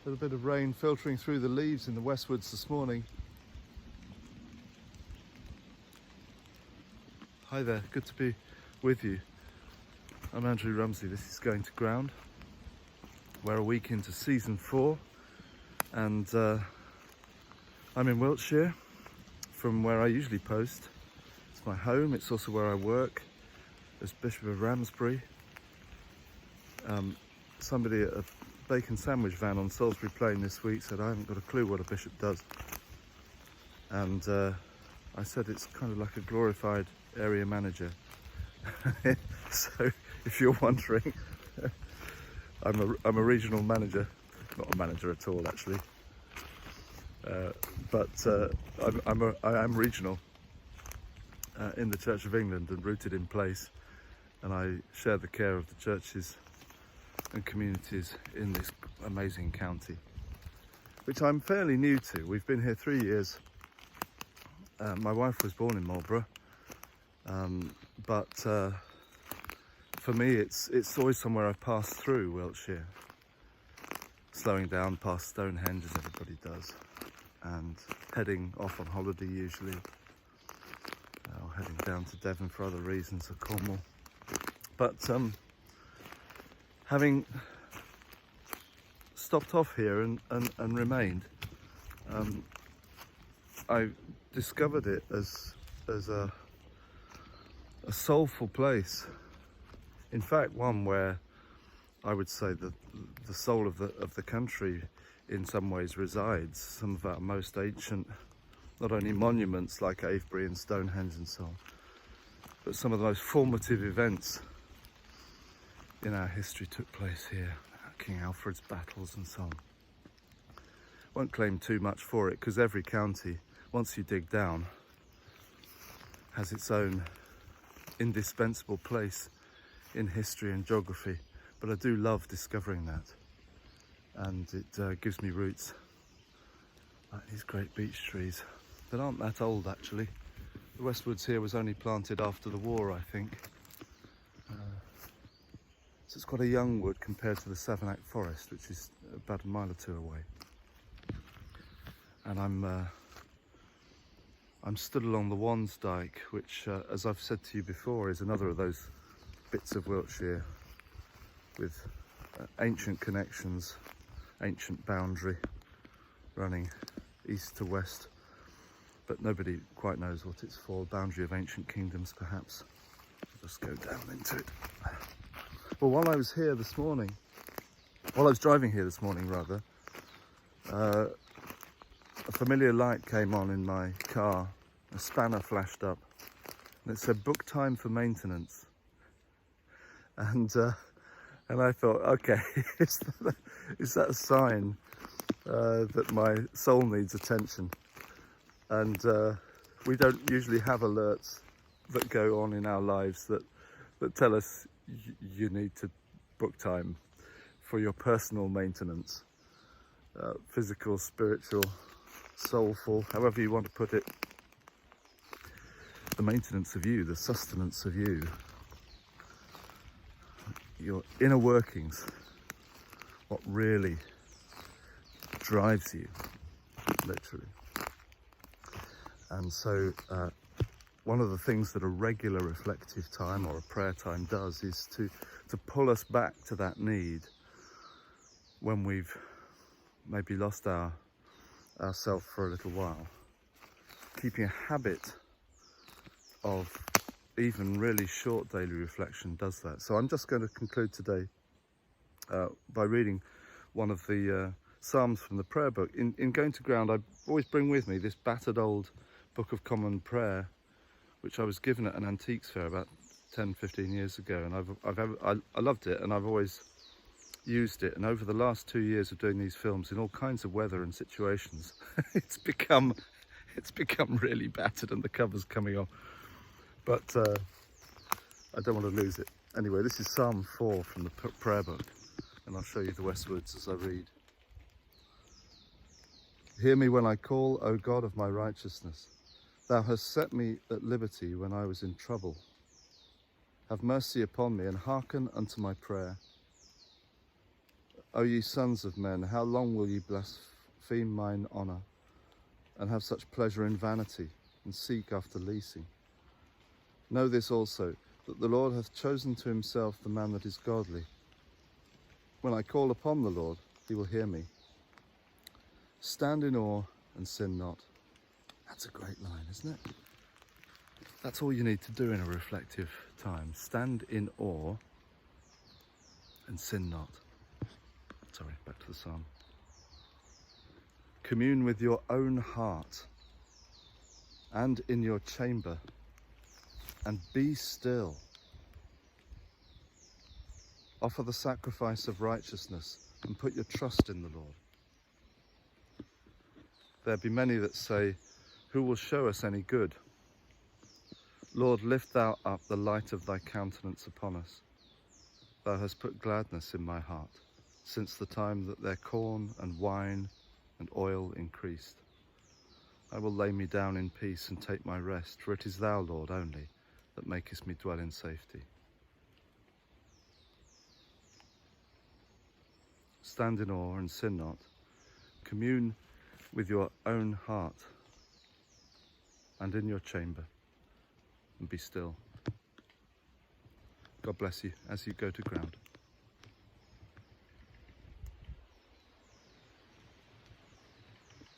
A little bit of rain filtering through the leaves in the Westwoods this morning. Hi there, good to be with you. I'm Andrew Rumsey, this is Going to Ground. We're a week into season 4 and I'm in Wiltshire from where I usually post. It's my home, it's also where I work as Bishop of Ramsbury. Somebody at a bacon sandwich van on Salisbury Plain this week said I haven't got a clue what a bishop does. And I said it's kind of like a glorified area manager. So if you're wondering, I'm a regional manager, not a manager at all actually, but I am regional in the Church of England and rooted in place, and I share the care of the churches and communities in this amazing county, which I'm fairly new to. We've been here 3 years. My wife was born in Marlborough, but for me it's always somewhere I've passed through Wiltshire, slowing down past Stonehenge as everybody does, and heading off on holiday usually, or heading down to Devon for other reasons, or Cornwall. But having stopped off here and remained, I discovered it as a soulful place. In fact, one where I would say that the soul of the country in some ways resides. Some of our most ancient, not only monuments like Avebury and Stonehenge and so on, but some of the most formative events in our history took place here. King Alfred's battles and so on. Won't claim too much for it, because every county, once you dig down, has its own indispensable place in history and geography. But I do love discovering that, and it gives me roots like these great beech trees that aren't that old actually. The Westwoods here was only planted after the war, I think. So it's quite a young wood compared to the Savernake Forest, which is about a mile or two away. And I'm stood along the Wansdyke, which, as I've said to you before, is another of those bits of Wiltshire with ancient connections, ancient boundary running east to west, but nobody quite knows what it's for. Boundary of ancient kingdoms, perhaps. I'll just go down into it. Well, while I was driving here this morning rather, a familiar light came on in my car. A spanner flashed up and it said book time for maintenance. And I thought, okay, is that a sign that my soul needs attention? And we don't usually have alerts that go on in our lives that tell us you need to book time for your personal maintenance, physical, spiritual, soulful, however you want to put it. The maintenance of you, the sustenance of you, your inner workings, what really drives you, literally. And so one of the things that a regular reflective time or a prayer time does is to pull us back to that need when we've maybe lost ourselves for a little while. Keeping a habit of even really short daily reflection does that. So I'm just going to conclude today by reading one of the Psalms from the prayer book. In Going to Ground, I always bring with me this battered old Book of Common Prayer, which I was given at an antiques fair about 10-15 years ago, and I loved it, and I've always used it. And over the last 2 years of doing these films in all kinds of weather and situations, it's become really battered and the cover's coming off. But I don't want to lose it. Anyway, this is Psalm 4 from the prayer book, and I'll show you the Westwoods as I read. Hear me when I call, O God of my righteousness. Thou hast set me at liberty when I was in trouble. Have mercy upon me and hearken unto my prayer. O ye sons of men, how long will ye blaspheme mine honour, and have such pleasure in vanity, and seek after leasing? Know this also, that the Lord hath chosen to himself the man that is godly. When I call upon the Lord, he will hear me. Stand in awe and sin not. That's a great line, isn't it? That's all you need to do in a reflective time. Stand in awe and sin not. Sorry, back to the psalm. Commune with your own heart and in your chamber, and be still. Offer the sacrifice of righteousness and put your trust in the Lord. There be many that say, who will show us any good? Lord, lift thou up the light of thy countenance upon us. Thou hast put gladness in my heart, since the time that their corn and wine and oil increased. I will lay me down in peace and take my rest, for it is thou, Lord, only, that makest me dwell in safety. Stand in awe and sin not. Commune with your own heart and in your chamber, and be still. God bless you as you go to ground.